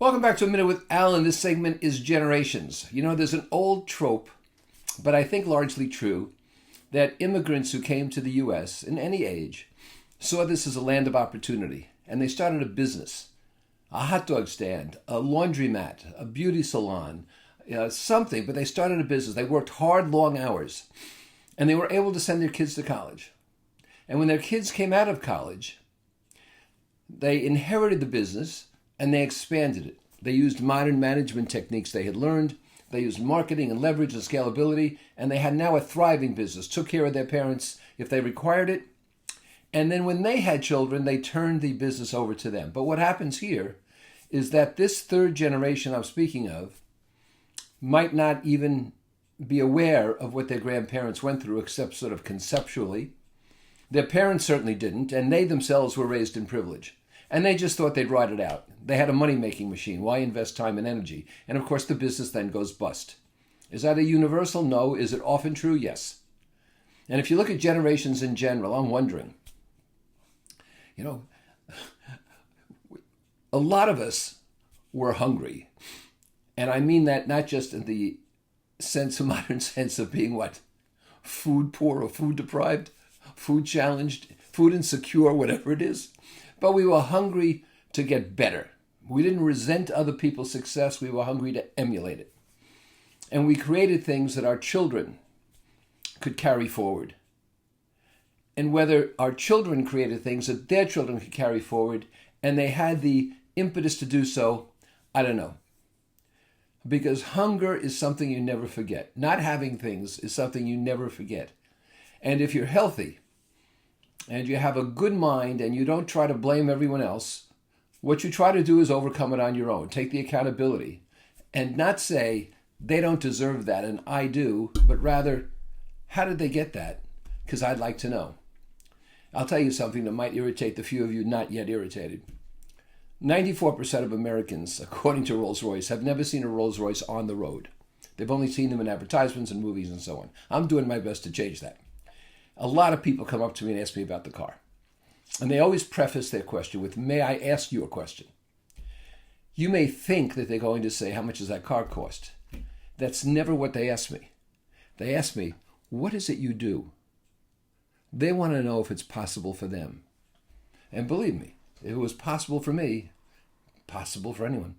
Welcome back to A Minute with Alan. This segment is generations. You know, there's an old trope, but I think largely true, that immigrants who came to the U.S. in any age saw this as a land of opportunity, and they started a business, a hot dog stand, a laundromat, a beauty salon, something, but they started a business. They worked hard, long hours, and they were able to send their kids to college. And when their kids came out of college, they inherited the business and they expanded it. They used modern management techniques they had learned. They used marketing and leverage and scalability, and they had now a thriving business, took care of their parents if they required it. And then when they had children, they turned the business over to them. But what happens here is that this third generation I'm speaking of might not even be aware of what their grandparents went through, except sort of conceptually. Their parents certainly didn't, and they themselves were raised in privilege. And they just thought they'd ride it out. They had a money-making machine. Why invest time and energy? And of course, the business then goes bust. Is that a universal? No. Is it often true? Yes. And if you look at generations in general, I'm wondering, a lot of us were hungry. And I mean that not just in the modern sense of being what? Food poor or food deprived, food challenged, food insecure, whatever it is. But we were hungry to get better. We didn't resent other people's success. We were hungry to emulate it. And we created things that our children could carry forward. And whether our children created things that their children could carry forward, and they had the impetus to do so, I don't know. Because hunger is something you never forget. Not having things is something you never forget. And if you're healthy, and you have a good mind and you don't try to blame everyone else, what you try to do is overcome it on your own. Take the accountability and not say, they don't deserve that and I do, but rather, how did they get that? Because I'd like to know. I'll tell you something that might irritate the few of you not yet irritated. 94% of Americans, according to Rolls-Royce, have never seen a Rolls-Royce on the road. They've only seen them in advertisements and movies and so on. I'm doing my best to change that. A lot of people come up to me and ask me about the car. And they always preface their question with, may I ask you a question? You may think that they're going to say, how much does that car cost? That's never what they ask me. They ask me, what is it you do? They want to know if it's possible for them. And believe me, if it was possible for me, possible for anyone.